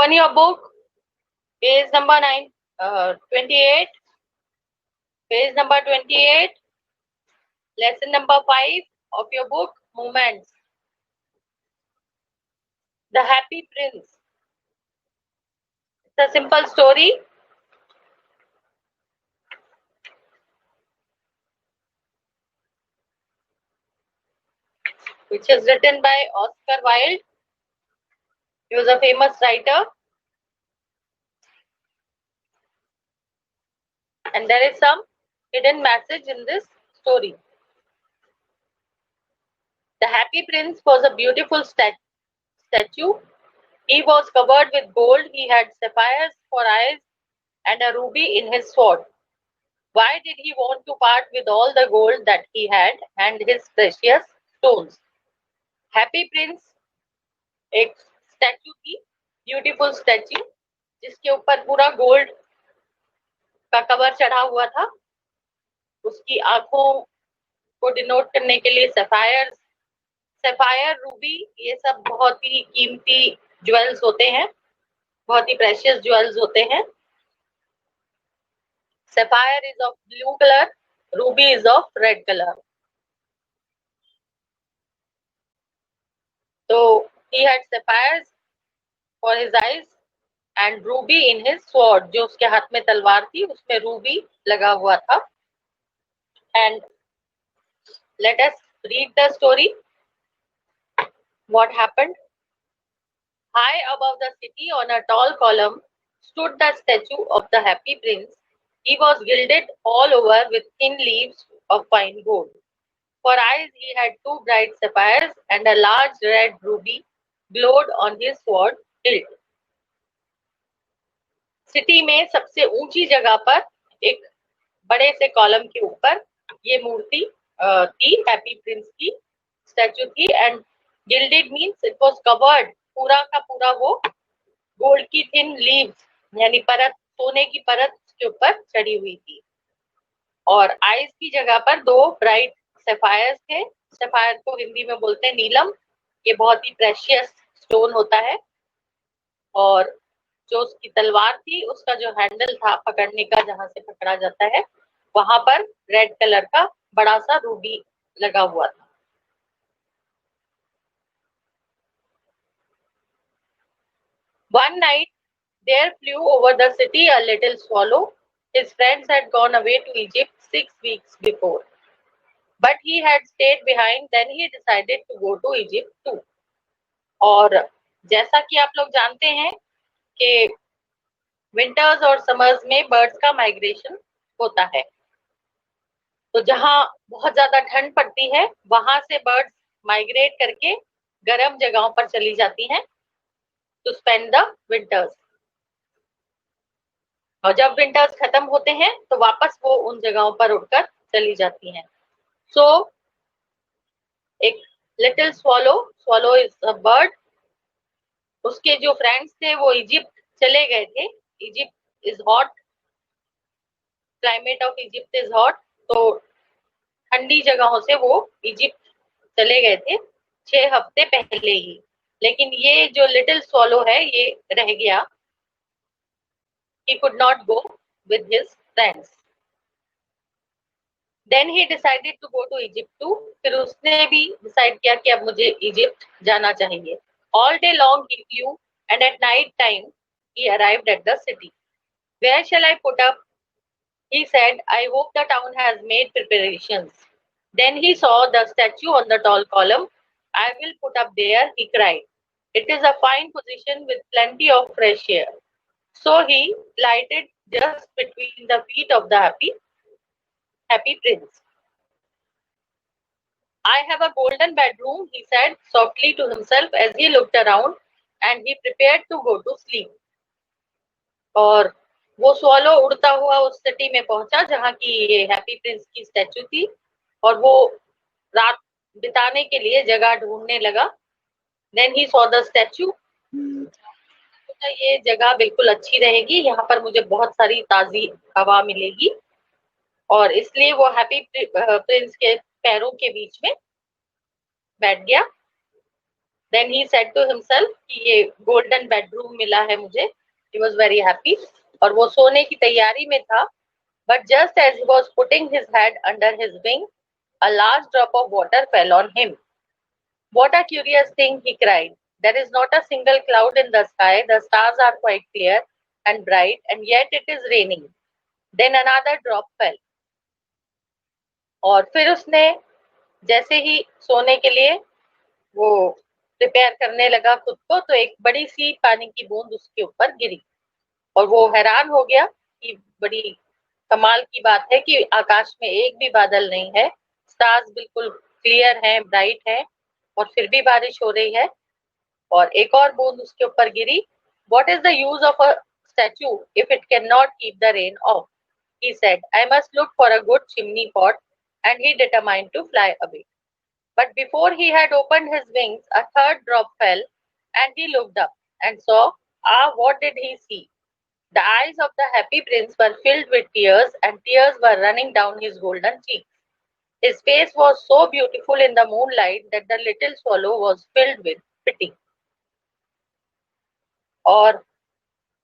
Open your book, page number 28, page number 28, lesson number 5 of your book, Moments. The Happy Prince. It's a simple story. Which is written by Oscar Wilde. He was a famous writer. And there is some hidden message in this story. The Happy Prince was a beautiful statue. He was covered with gold. He had sapphires for eyes and a ruby in his sword. Why did he want to part with all the gold that he had and his precious stones? Happy Prince एक statue थी, beautiful statue जिसके ऊपर पूरा gold का cover चढ़ा हुआ था. उसकी आंखों को डिनोट करने के लिए सफायर, रूबी, ये सब बहुत ही कीमती ज्वेल्स होते हैं, बहुत ही प्रेशियस ज्वेल्स होते हैं. Sapphire is of blue colour, Ruby is of red colour. तो he had sapphires for his eyes and ruby in his sword. जो उसके हाथ में तलवार थी उसमें रूबी लगा हुआ था. And let us read the story. What happened? High above the city on a tall column stood the statue of the Happy Prince. He was gilded all over with thin leaves of fine gold. For eyes he had two bright sapphires and a large red ruby glowed on his sword hilt. City में सबसे ऊंची जगह पर एक बड़े से column के ऊपर ये मूर्ति थी, हैप्पी प्रिंस की स्टैचू थी. And gilded means it was covered, पूरा का पूरा वो गोल्ड की थिन लीव्स यानी परत, सोने की परत के ऊपर चढ़ी हुई थी. और आइज की जगह पर दो ब्राइट सफायर्स थे. सफायर को हिंदी में बोलते हैं नीलम. ये बहुत ही प्रेशियस स्टोन होता है. और जो उसकी तलवार थी उसका जो हैंडल था पकड़ने का, जहां से पकड़ा जाता है, वहां पर रेड कलर का बड़ा सा रूबी लगा हुआ था. One night there flew over the city a little swallow. His friends had gone away to Egypt 6 weeks before, but he had stayed behind. Then he decided to go to Egypt too. और जैसा कि आप लोग जानते हैं कि winters और summers में बर्ड्स का माइग्रेशन होता है. तो जहां बहुत ज्यादा ठंड पड़ती है वहां से बर्ड्स माइग्रेट करके गर्म जगहों पर चली जाती हैं टू स्पेंड द विंटर्स. और जब विंटर्स खत्म होते हैं तो वापस वो उन जगहों पर उड़कर चली जाती हैं. सो एक little swallow is a bird. उसके जो फ्रेंड्स थे वो इजिप्ट चले गए थे. Egypt is hot, climate of Egypt is hot. तो ठंडी जगहों से वो इजिप्ट चले गए थे 6 हफ्ते पहले ही. लेकिन ये जो लिटिल स्वॉलो है ये रह गया. He could not go with his friends. Then he decided to go to Egypt too. फिर उसने भी डिसाइड किया कि अब मुझे इजिप्ट जाना चाहिए. All day long he flew and at night time he arrived at the city. Where shall I put up? He said, I hope the town has made preparations. Then he saw the statue on the tall column. I will put up there, he cried. It is a fine position with plenty of fresh air. So he lighted just between the feet of the happy prince. I have a golden bedroom, he said softly to himself as he looked around and he prepared to go to sleep. और वो swallow उड़ता हुआ उस city में पहुंचा जहां की ये हैप्पी प्रिंस की स्टैचू थी और वो रात बिताने के लिए जगह ढूंढने लगा. Then he saw the statue. ये जगह बिल्कुल अच्छी रहेगी, यहाँ पर मुझे बहुत सारी ताजी हवा मिलेगी. और इसलिए वो हैप्पी प्रिंस के पैरों के बीच में बैठ गया. Then he said to himself कि ये golden bedroom मिला है मुझे. He was very happy. और वो सोने की तैयारी में था. But just as he was putting his head under his wing, a large drop of water fell on him. What a curious thing, he cried. There is not a single cloud in the sky. The stars are quite clear and bright, and yet it is raining. Then another drop fell. और फिर उसने जैसे ही सोने के लिए वो prepare करने लगा खुद को, तो एक बड़ी सी पानी की बूंद उसके ऊपर गिरी. और वो हैरान हो गया कि बड़ी कमाल की बात है कि आकाश में एक भी बादल नहीं है, स्टार्स बिल्कुल क्लियर हैं, ब्राइट हैं, और फिर भी बारिश हो रही है. और एक और बूंद उसके ऊपर गिरी. What is the use of a statue if it cannot keep the rain off? He said, I must look for a good chimney pot, and he determined to fly away. But before he had opened his wings, a third drop fell, and he looked up and saw, what did he see? The eyes of the happy prince were filled with tears, and tears were running down his golden cheeks. His face was so beautiful in the moonlight that the little swallow was filled with pity. और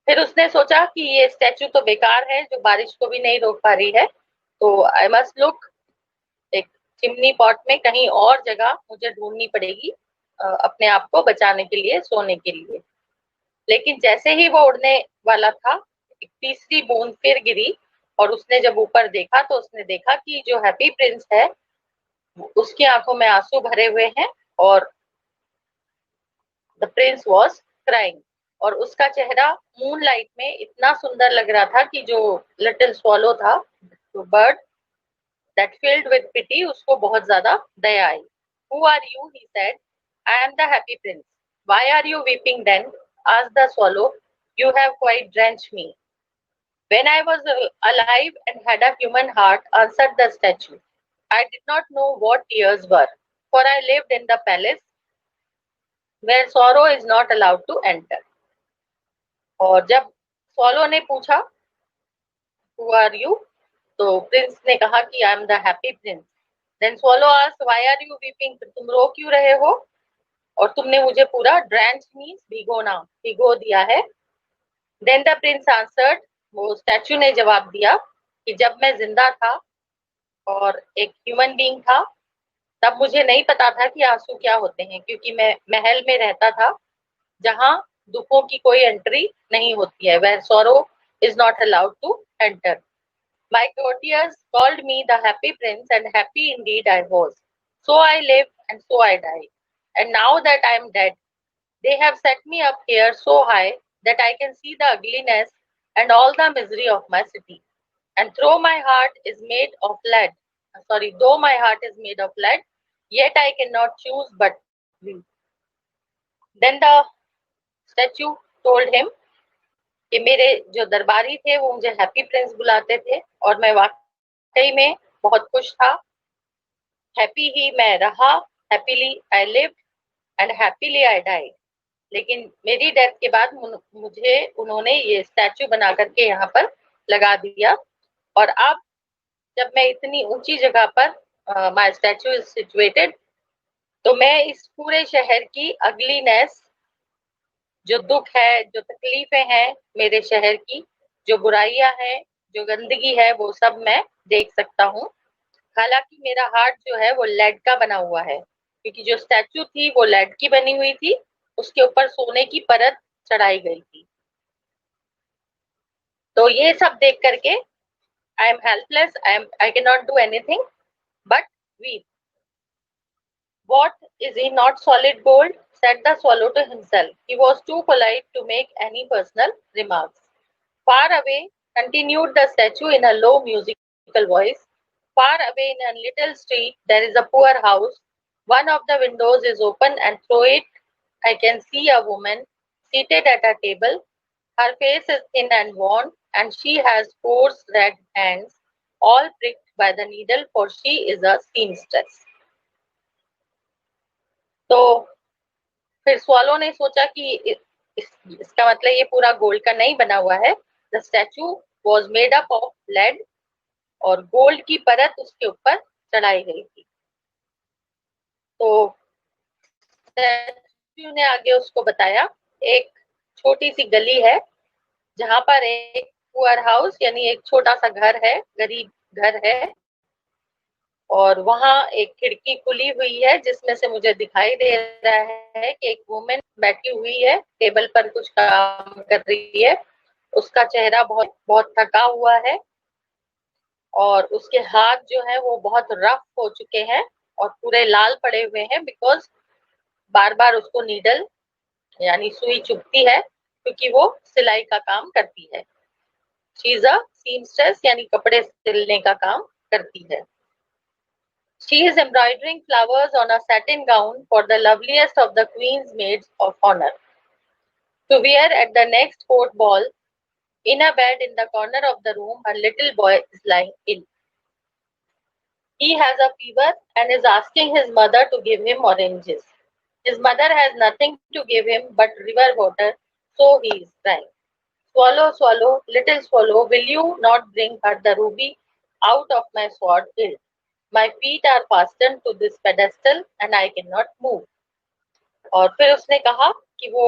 फिर उसने सोचा कि ये statue तो बेकार है, जो बारिश को भी नहीं रोक पा रही है, तो आई मस्ट लुक, एक चिमनी पॉट में कहीं और जगह मुझे ढूंढनी पड़ेगी अपने आप को बचाने के लिए, सोने के लिए. लेकिन जैसे ही वो उड़ने वाला था, एक तीसरी बूंद फिर गिरी, और उसने जब ऊपर देखा तो उसने देखा कि जो हैप्पी प्रिंस है उसकी आंखों में आंसू भरे हुए हैं, और द प्रिंस वॉज क्राइंग. और उसका चेहरा मूनलाइट में इतना सुंदर लग रहा था कि जो लिटिल स्वॉलो था, तो bird that filled with pity, उसको बहुत ज्यादा दया आई. Who are you, he said. I am the happy prince. Why are you weeping then, asked the swallow. You have quite drenched me. When I was alive and had a human heart, answered the statue, I did not know what tears were, for I lived in the palace where sorrow is not allowed to enter. और जब swallow ने पूछा who are you, तो prince ने कहा कि I am the happy prince. Then swallow asked why are you weeping, तुम रो क्यों रहे हो, और तुमने मुझे पूरा ड्रेंच मींस भिगोना, भिगो दिया है. देन द प्रिंस आंसर्ड, वो स्टैचू ने जवाब दिया कि जब मैं जिंदा था और एक ह्यूमन बीइंग था, तब मुझे नहीं पता था कि आंसू क्या होते हैं, क्योंकि मैं महल में रहता था जहां दुखों की कोई एंट्री नहीं होती है, where sorrow is not allowed to enter. My courtiers called me the happy prince, and happy indeed I was. So I lived and so I died. And now that I am dead, they have set me up here so high that I can see the ugliness and all the misery of my city. And though my heart is made of lead, though my heart is made of lead, yet I cannot choose but weep. Then the statue told him कि मेरे जो दरबारी थे वो मुझे happy Prince बुलाते थे, और मैं वाकई में बहुत खुश था. हैप्पी ही मैं रहा, happily I lived and happily I died. लेकिन मेरी डेथ के बाद मुझे उन्होंने ये स्टैचू बना करके यहाँ पर लगा दिया. और अब जब मैं इतनी ऊंची जगह पर माय स्टैचू इज सिचुएटेड, तो मैं इस पूरे शहर की अगलीनेस, जो दुख है, जो तकलीफें हैं मेरे शहर की, जो बुराइयां हैं, जो गंदगी है, वो सब मैं देख सकता हूँ. हालांकि मेरा हार्ट जो है वो लेड का बना हुआ है, क्योंकि जो स्टैचू थी वो लेड की बनी हुई थी, उसके ऊपर सोने की परत चढ़ाई गई थी. तो ये सब देख करके I am helpless, I can not do anything but weep. What, is he not solid gold? Said the swallow to himself. He was too polite to make any personal remarks. Far away, continued the statue in a low musical voice, far away in a little street there is a poor house. One of the windows is open, and through it I can see a woman seated at a table. Her face is thin and worn, and she has coarse red hands, all pricked by the needle, for she is a seamstress. तो फिर swallow ने सोचा कि इसका मतलब ये पूरा gold का नहीं बना हुआ है. The statue was made up of lead, और गोल्ड की परत उसके ऊपर चढ़ाई गई थी. तो ने आगे उसको बताया, एक छोटी सी गली है जहां पर एक पुअर हाउस यानी एक छोटा सा घर है, गरीब घर है, और वहां एक खिड़की खुली हुई है जिसमें से मुझे दिखाई दे रहा है कि एक वुमेन बैठी हुई है, टेबल पर कुछ काम कर रही है। उसका चेहरा बहुत बहुत थका हुआ है और उसके हाथ जो है वो बहुत रफ हो चुके हैं और पूरे लाल पड़े हुए हैं, बिकॉज बार बार उसको नीडल यानी सुई चुभती है क्योंकि वो सिलाई का काम करती है। शी इज अ सीमस्ट्रेस यानी कपड़े सिलने का काम करती है। She is embroidering flowers on a satin gown for the loveliest of the queen's maids of honor to wear at the next court ball. In a bed in the corner of the room, a little boy is lying ill. He has a fever and is asking his mother to give him oranges. His mother has nothing to give him but river water, so he is crying. Swallow, swallow, little swallow, will you not bring her the ruby out of my sword hilt? My feet are fastened to this pedestal and I cannot move. और फिर उसने कहा कि वो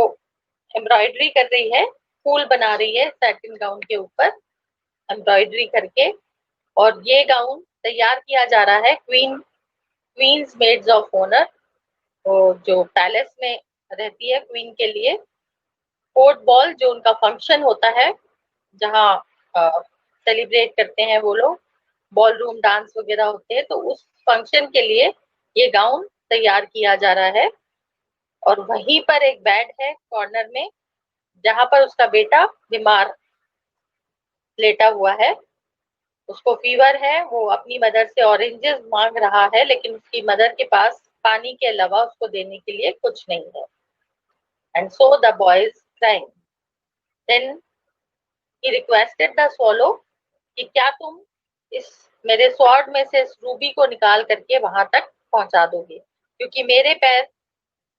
embroidery कर रही है, फूल बना रही है सैटिन गाउन के ऊपर एम्ब्रॉयडरी करके, और ये गाउन तैयार किया जा रहा है क्वींस मेड्स ऑफ ऑनर, जो पैलेस में रहती है क्वीन के लिए। कोर्ट बॉल जो उनका फंक्शन होता है जहाँ सेलिब्रेट करते हैं वो लोग, बॉल रूम डांस वगैरह होते हैं, तो उस फंक्शन के लिए ये गाउन तैयार किया जा रहा है। और वहीं पर एक बेड है कॉर्नर में जहां पर उसका बेटा बीमार लेटा हुआ है, उसको फीवर है, वो अपनी मदर से ऑरेंजेस मांग रहा है, लेकिन उसकी मदर के पास पानी के अलावा उसको देने के लिए कुछ नहीं है। And so the boy is crying. Then he requested the swallow कि क्या तुम इस मेरे स्वॉर्ड में से इस रूबी को निकाल करके वहां तक पहुंचा दोगे, क्योंकि मेरे पैर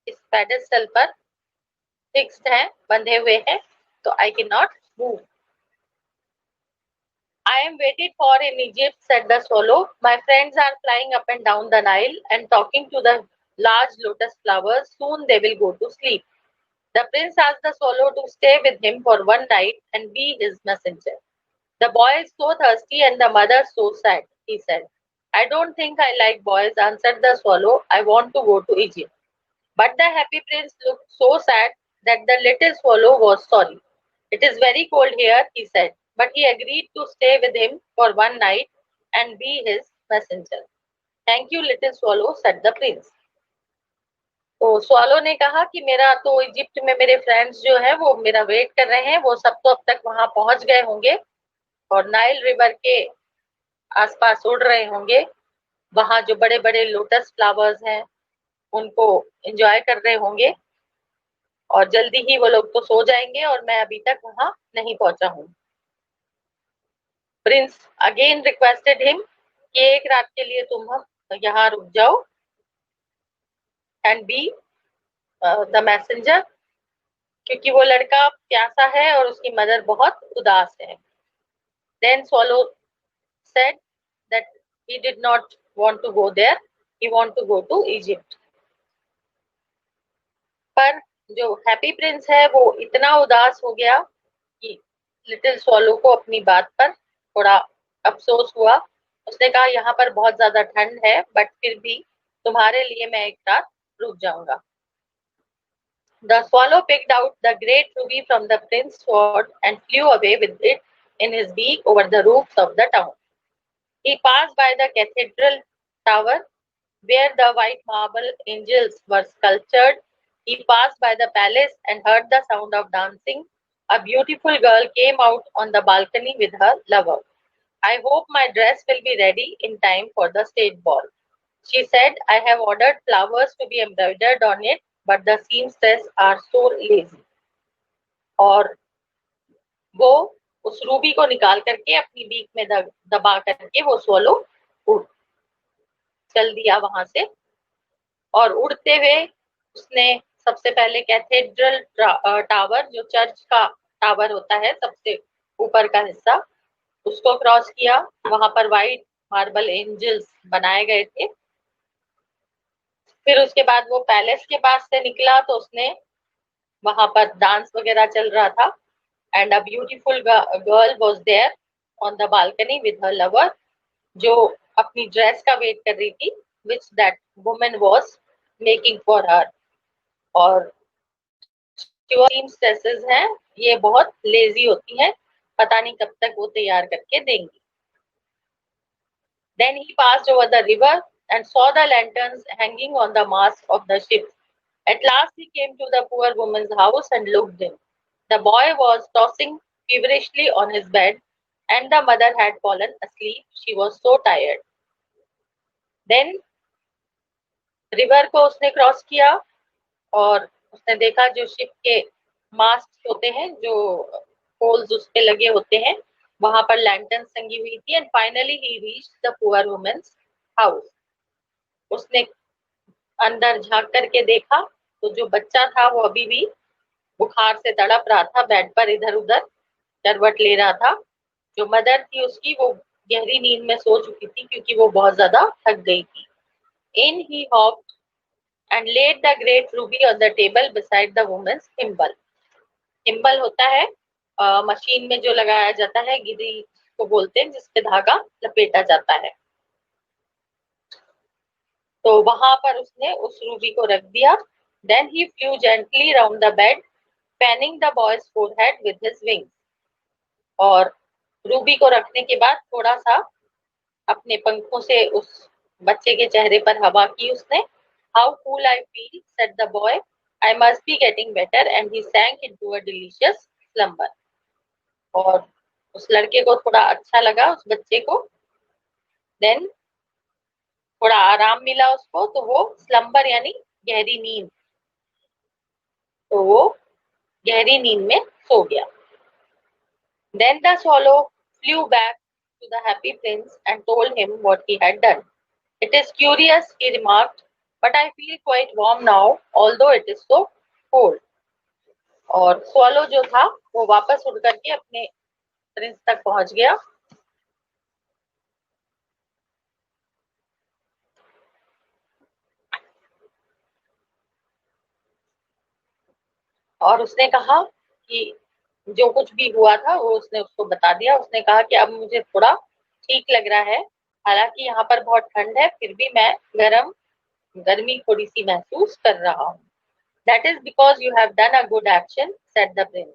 इस पेडेस्टल पर फिक्स्ड हैं, बंधे हुए हैं, तो I can not move. I am waited for in Egypt, said the swallow. My friends are flying up and down the Nile and talking to the large lotus flowers. Soon they will go to sleep. The prince asked the swallow to stay with him for one night and be his messenger. The boy is so thirsty and the mother so sad, he said. I don't think I like boys, answered the swallow. I want to go to Egypt. But the happy prince looked so sad that the little swallow was sorry. It is very cold here, he said, but he agreed to stay with him for one night and be his messenger. Thank you, little swallow, said the prince. तो swallow ने कहा कि मेरा तो Egypt में मेरे friends जो है वो मेरा वेट कर रहे हैं, वो सब तो अब तक वहां पहुंच गए होंगे और नाइल रिवर के आसपास उड़ रहे होंगे, वहां जो बड़े बड़े लोटस फ्लावर्स हैं उनको एंजॉय कर रहे होंगे, और जल्दी ही वो लोग तो सो जाएंगे और मैं अभी तक वहां नहीं पहुंचा हूँ। प्रिंस अगेन रिक्वेस्टेड हिम कि एक रात के लिए तुम हम यहाँ रुक जाओ एंड बी द मैसेंजर, क्योंकि वो लड़का प्यासा है और उसकी मदर बहुत उदास है। Then swallow said that he did not want to go there, he want to go to Egypt. पर जो हैप्पी प्रिंस है वो इतना उदास हो गया कि लिटिल स्वॉलो को अपनी बात पर थोड़ा अफसोस हुआ। उसने कहा यहाँ पर बहुत ज्यादा ठंड है, बट फिर भी तुम्हारे लिए मैं एक रात रुक जाऊंगा। The swallow picked out the great ruby from the prince's sword and flew away with it in his beak over the roofs of the town. He passed by the cathedral tower where the white marble angels were sculptured. He passed by the palace and heard the sound of dancing. A beautiful girl came out on the balcony with her lover. I hope my dress will be ready in time for the state ball. She said, I have ordered flowers to be embroidered on it, but the seamstress are so lazy. और वो उस Ruby को निकाल करके अपनी beak में दबा करके वो स्वॉलो उड़ चल दिया वहां से, और उड़ते हुए उसने सबसे पहले कैथेड्रल टावर, जो चर्च का टावर होता है सबसे ऊपर का हिस्सा, उसको क्रॉस किया। वहां पर व्हाइट मार्बल एंजल्स बनाए गए थे फिर उसके बाद वो पैलेस के पास से निकला तो उसने वहां पर डांस वगैरह चल रहा था and a beautiful girl was there on the balcony with her lover, जो अपनी ड्रेस का वेट कर रही थी which that woman was making for her. और जो ड्रेसेस हैं ये बहुत लेजी होती हैं, पता नहीं कब तक वो तैयार करके देंगी। Then he passed over the river and saw the lanterns hanging on the mast of the ship. At last he came to the poor woman's house and looked in. The boy was tossing feverishly on his bed, and the mother had fallen asleep. She was so tired. Then river को उसने cross किया और उसने देखा जो ship के मास्ट होते हैं, जो पोल्स उस पे लगे होते हैं, वहां पर लैंटर्न टंगी हुई थी। And finally he reached the poor women's house. उसने अंदर झांक करके देखा तो जो बच्चा था वो अभी भी बुखार से तड़प रहा था, बेड पर इधर उधर करवट ले रहा था। जो मदर थी उसकी वो गहरी नींद में सो चुकी थी क्योंकि वो बहुत ज्यादा थक गई थी। इन ही hopped and laid the great ruby on the table beside the woman's thimble. Thimble होता है मशीन में जो लगाया जाता है, गिरी को बोलते हैं, जिसपे धागा लपेटा जाता है। तो वहां पर उसने उस रूबी को रख दिया। Then he flew gently round the bed, fanning the boy's forehead with his wings. और रूबी को रखने के बाद थोड़ा सा अपने पंखों से उस बच्चे के चेहरे पर हवा की उसने। How cool I feel, said the boy. I must be getting better, and he sank into a delicious slumber. और उस लड़के को थोड़ा अच्छा लगा, उस बच्चे को। देन थोड़ा आराम मिला उसको, तो वो स्लम्बर यानी गहरी नींद, तो वो गहरी नींद में सो गया। Then the swallow flew back to the happy prince and told him what he had done. It is curious, he remarked, but I feel quite warm now, although it is so cold. और swallow जो था वो वापस उड़ करके अपने Prince तक पहुंच गया। और उसने कहा कि जो कुछ भी हुआ था वो उसने उसको बता दिया। उसने कहा कि अब मुझे थोड़ा ठीक लग रहा है, हालांकि यहाँ पर बहुत ठंड है, फिर भी मैं गर्मी थोड़ी सी महसूस कर रहा हूँ। That is because you have done a good action, said the prince.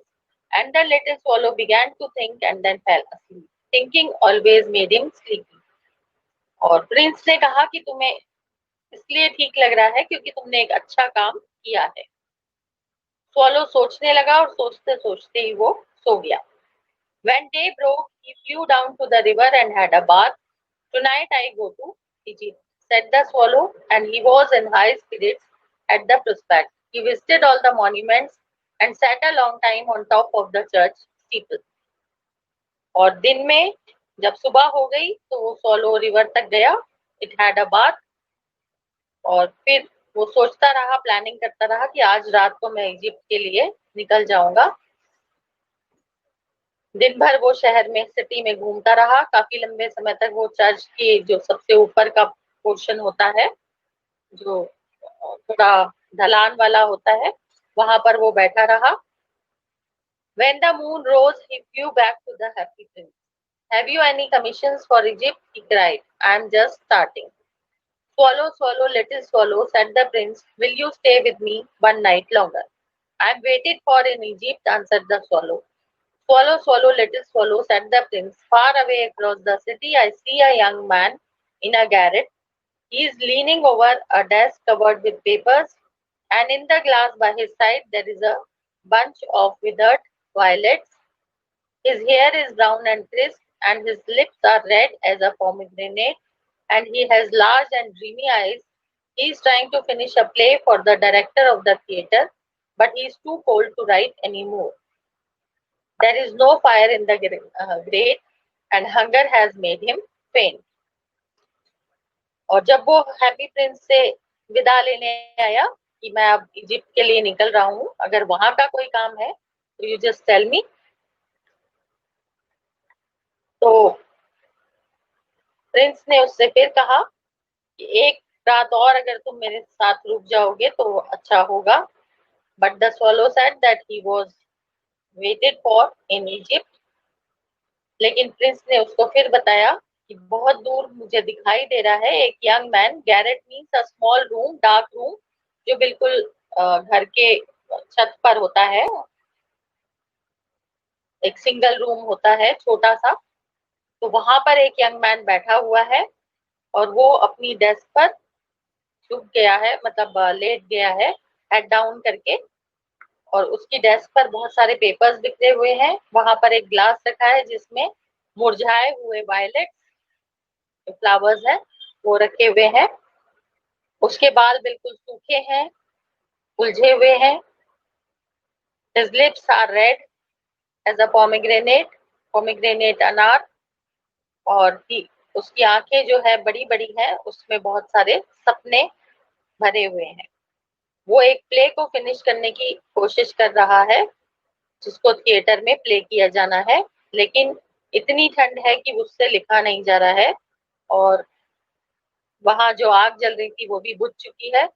And the little swallow began to think and then fell asleep. Thinking always made him sleepy. और प्रिंस ने कहा कि तुम्हें इसलिए ठीक लग रहा है क्योंकि तुमने एक अच्छा काम किया है। स्वॉलो सोचने लगा और सोचते सोचते ही वो सो गया। When day broke, he flew down to the river and had a bath. Tonight I go to Egypt, said the swallow, and he was in high spirits at the prospect. He visited all the monuments and sat a long time on top of the church steeple. और दिन में जब सुबह हो गई तो वो swallow river तक गया, इट हैड अ बाथ, और फिर वो सोचता रहा, प्लानिंग करता रहा कि आज रात को मैं इजिप्ट के लिए निकल जाऊंगा। दिन भर वो शहर में, सिटी में घूमता रहा। काफी लंबे समय तक वो चर्च की जो सबसे ऊपर का पोर्शन होता है, जो थोड़ा ढलान वाला होता है, वहां पर वो बैठा रहा। When the moon rose, he flew back to the happy prince. Have you any commissions for Egypt? He cried. I am just starting. Swallow, swallow, little swallow, said the prince. Will you stay with me one night longer? I am waited for in Egypt, answered the swallow. Swallow, swallow, little swallow, said the prince. Far away across the city, I see a young man in a garret. He is leaning over a desk covered with papers, and in the glass by his side there is a bunch of withered violets. His hair is brown and crisp, and his lips are red as a pomegranate, and he has large and dreamy eyes. He is trying to finish a play for the director of the theatre, but he is too cold to write any more. There is no fire in the grate, and hunger has made him faint. और जब वो happy Prince से विदा लेने आया कि मैं अब इजिप्ट के लिए निकल रहा हूँ, अगर वहां का कोई काम है तो यू जस्ट टेल मी। तो प्रिंस ने उससे फिर कहा कि एक रात और अगर तुम मेरे साथ रुक जाओगे तो अच्छा होगा. But the swallow said that he was waited for in Egypt. लेकिन प्रिंस ने उसको फिर बताया कि बहुत दूर मुझे दिखाई दे रहा है एक young man. Garrett means a small room, dark room, जो बिल्कुल घर के छत पर होता है. एक सिंगल रूम होता है छोटा सा. तो वहां पर एक यंग मैन बैठा हुआ है और वो अपनी डेस्क पर झुक गया है, मतलब लेट गया है हेड डाउन करके. और उसकी डेस्क पर बहुत सारे पेपर्स बिखरे हुए हैं. वहां पर एक ग्लास रखा है जिसमें मुरझाए हुए वायलेट फ्लावर्स हैं वो रखे हुए हैं. उसके बाल बिल्कुल सूखे हैं, उलझे हुए हैं. His lips are red as a pomegranate अनार. और उसकी आंखें जो है बड़ी बड़ी हैं, उसमें बहुत सारे सपने भरे हुए हैं. वो एक प्ले को फिनिश करने की कोशिश कर रहा है जिसको थिएटर में प्ले किया जाना है. लेकिन इतनी ठंड है कि उससे लिखा नहीं जा रहा है. और वहां जो आग जल रही थी वो भी बुझ चुकी है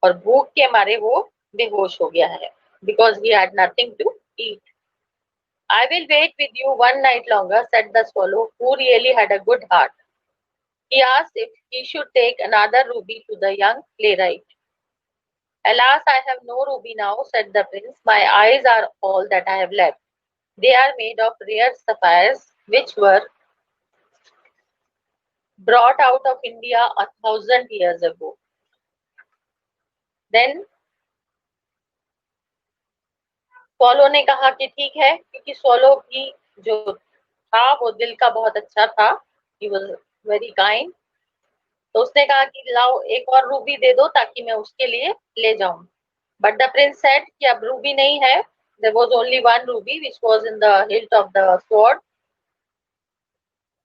और भूख के मारे वो बेहोश हो गया है. Because he had nothing to eat. I will wait with you one night longer, said the swallow, who really had a good heart. He asked if he should take another ruby to the young playwright. Alas, I have no ruby now, said the prince. My eyes are all that I have left. They are made of rare sapphires, which were brought out of India 1,000 years ago. Then swallow ने कहा कि ठीक है, क्योंकि swallow भी जो था वो दिल का बहुत अच्छा था. He was very kind. तो उसने कहा कि लाओ एक और रूबी दे दो ताकि मैं उसके लिए ले जाऊं. बट द प्रिंस सेड कि अब रूबी नहीं है. There was only one ruby which was in the hilt of the sword.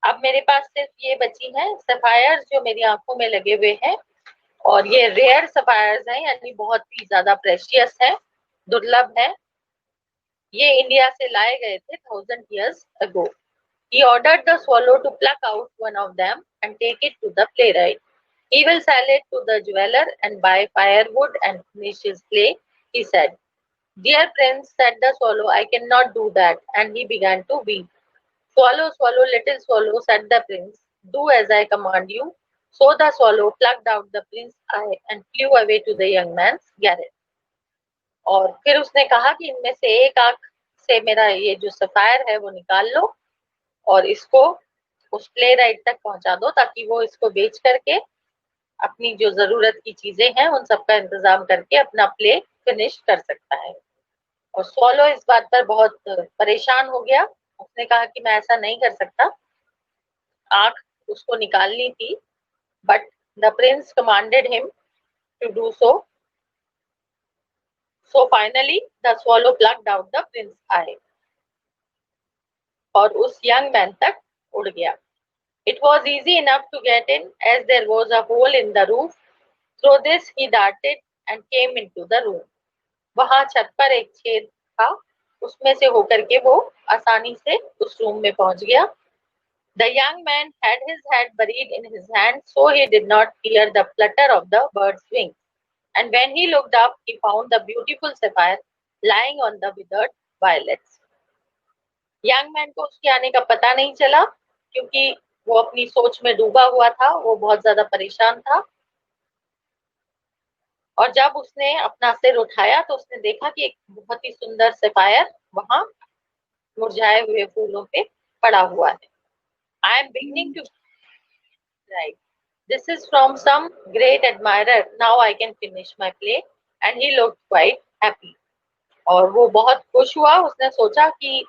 अब मेरे पास सिर्फ ये बची हैं सफायर्स जो मेरी आंखों में लगे हुए हैं. और ये रेयर सफायर्स हैं, यानी बहुत ही ज्यादा प्रेशियस है, दुर्लभ है. ये इंडिया से लाए गए थे 1,000 years ago. He ordered the swallow to pluck out one of them and take it to the playwright. He will sell it to the jeweler and buy firewood and finish his play, he said. Dear prince, said the swallow, I cannot do that. And he began to weep. Swallow, swallow, little swallow, said the prince, do as I command you. So the swallow plucked out the prince's eye and flew away to the young man's garret. और फिर उसने कहा कि इनमें से एक आंख से मेरा ये जो सफायर है वो निकाल लो और इसको उस प्ले राइट तक पहुंचा दो ताकि वो इसको बेच करके अपनी जो जरूरत की चीजें हैं उन सबका इंतजाम करके अपना प्ले फिनिश कर सकता है. और स्वॉलो इस बात पर बहुत परेशान हो गया. उसने कहा कि मैं ऐसा नहीं कर सकता. आंख उसको निकालनी थी, but the prince commanded him to do so. So finally the swallow plucked out the prince eye और उस यंग मैन तक उड़ गया. It was easy enough to get in as there was a hole in the roof. Through this he darted and came into the room. वहां छत पर एक छेद था, उसमें से होकर के वो आसानी से उस रूम में पहुंच गया. The young man had his head buried in his hand, so he did not hear the flutter of the bird's wings. And when he looked up, he found the beautiful sapphire lying on the withered violets. Young man को उसके आने का पता नहीं चला क्योंकि वो अपनी सोच में डूबा हुआ था. वो बहुत ज्यादा परेशान था. और जब उसने अपना सिर उठाया तो उसने देखा कि एक बहुत ही सुंदर सफायर वहां मुरझाए हुए फूलों पे पड़ा हुआ है. I am beginning to write. This is from some great admirer. Now I can finish my play. And he looked quite happy. और वो बहुत खुश हुआ. उसने सोचा कि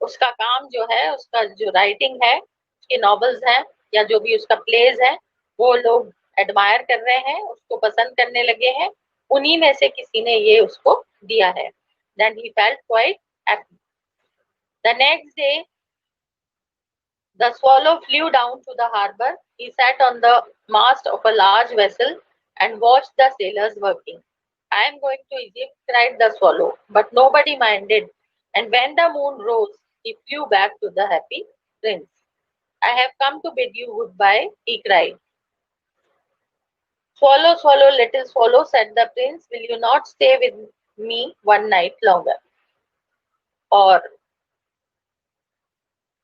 उसका काम जो है, उसका जो राइटिंग है, उसके नॉवेल्स हैं या जो भी उसका प्लेज है, वो लोग एडमायर कर रहे हैं, उसको पसंद करने लगे हैं. उन्हीं में से किसी ने ये उसको दिया है. Then he felt quite happy. The next day, the swallow flew down to the harbor. He sat on the mast of a large vessel and watched the sailors working. I am going to Egypt, cried the swallow, but nobody minded. And when the moon rose, he flew back to the happy prince. I have come to bid you goodbye, he cried. Swallow, swallow, little swallow, said the prince, will you not stay with me one night longer? और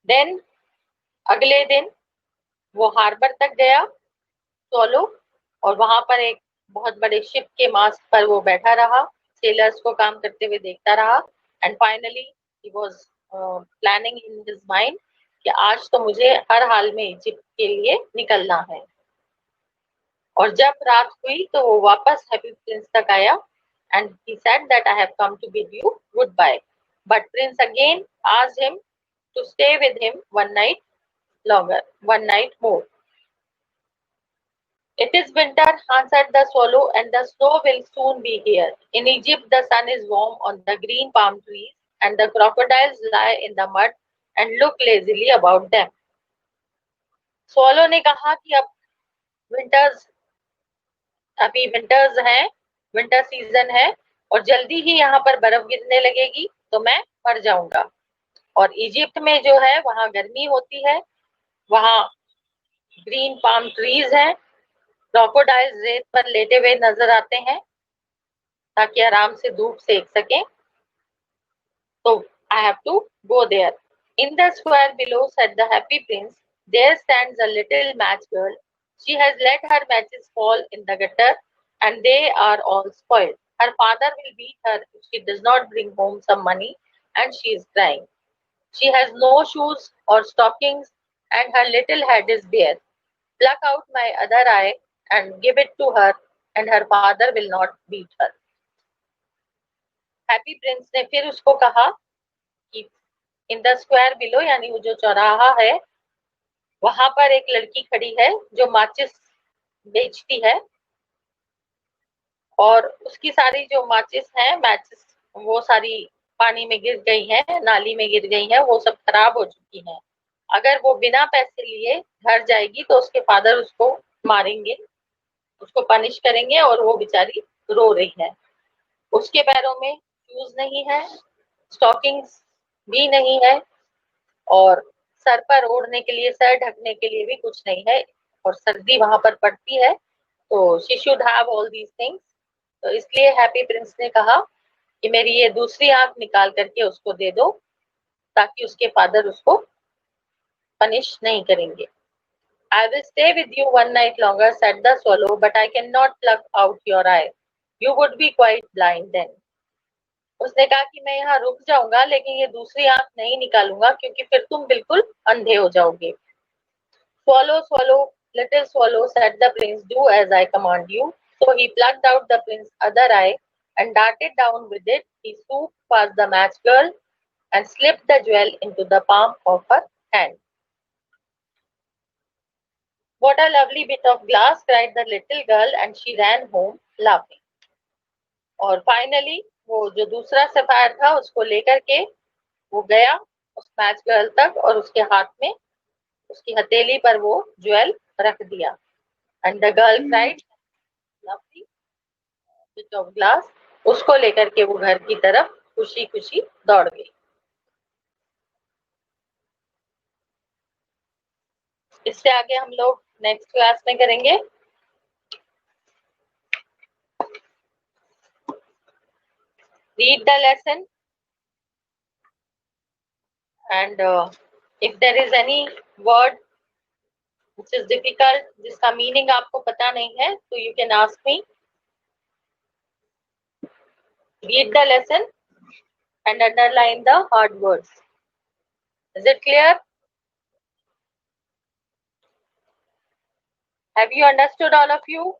then अगले दिन वो harbour तक गया solo, और वहां पर एक बहुत बड़े शिप के मास्ट पर वो बैठा रहा, सेलर्स को काम करते हुए देखता रहा, and finally he was planning in his mind कि आज तो मुझे हर हाल में इजिप्ट के लिए निकलना है। और जब रात हुई तो वो वापस हैप्पी प्रिंस तक आया, and he said that I have come to bid you goodbye, but prince again asked him to stay with him one night longer, one night more. It is winter, answered the swallow, and the snow will soon be here. In Egypt, the sun is warm on the green palm trees, and the crocodiles lie in the mud and look lazily about them. Swallow ने कहा कि अब अभी winters हैं, winter season है, और जल्दी ही यहाँ पर बर्फ गिरने लगेगी, तो मैं मर जाऊंगा। और इजिप्ट में जो है वहां गर्मी होती है, वहां ग्रीन पाम ट्रीज हैं, क्रोकोडाइल्स रेत पर लेटे हुए नजर आते हैं ताकि आराम से धूप सेक सकें, तो I have to go there. In the square below, said the happy prince, there stands a little match girl, she has let her matches fall in the gutter and they are all spoiled. Her father will beat her if she does not bring home some money, and she is crying. She has no shoes or stockings, and her little head is bare. Pluck out my other eye and give it to her, and her father will not beat her. Happy Prince ने फिर उसको कहा कि इन the square below, यानी वो जो चौराहा है, वहां पर एक लड़की खड़ी है जो माचिस बेचती है, और उसकी सारी जो माचिस है, मैचिस, वो सारी पानी में गिर गई है, नाली में गिर गई है, वो सब खराब हो चुकी है। अगर वो बिना पैसे लिए घर जाएगी तो उसके फादर उसको मारेंगे, उसको पनिश करेंगे, और वो बेचारी रो रही है। उसके पैरों में शूज नहीं है, स्टॉकिंग्स भी नहीं है, और सर पर ओढ़ने के लिए, सर ढकने के लिए भी कुछ नहीं है, और सर्दी वहां पर पड़ती है, तो she should have all these things. तो इसलिए हैप्पी प्रिंस ने कहा कि मेरी ये दूसरी आंख निकाल करके उसको दे दो, ताकि उसके फादर उसको पनिश नहीं करेंगे। I will stay with you one night longer, said the swallow, but I cannot pluck out your eye. You would be quite blind then. उसने कहा कि मैं यहाँ रुक जाऊंगा, लेकिन ये दूसरी आंख नहीं निकालूंगा, क्योंकि फिर तुम बिल्कुल अंधे हो जाओगे। Swallow, swallow, little swallow, said the prince, do as I command you. So he plucked out the prince's other eye and darted down with it. He swooped past the match girl and slipped the jewel into the palm of her hand. What a lovely bit of glass, cried the little girl, and she ran home laughing. और finally वो जो दूसरा sapphire था उसको लेकर के वो गया उस मैच गर्ल तक, और उसके हाथ में, उसकी हथेली पर वो ज्वेल रख दिया। And the girl cried, lovely bit of glass, उसको लेकर के वो घर की तरफ खुशी खुशी दौड़ गई। इससे आगे हम लोग नेक्स्ट क्लास में करेंगे। Read the lesson, and if there is any word which is difficult, जिसका मीनिंग आपको पता नहीं है, तो you can ask me. Read the lesson and underline the hard words. Is it clear? Have you understood, all of you?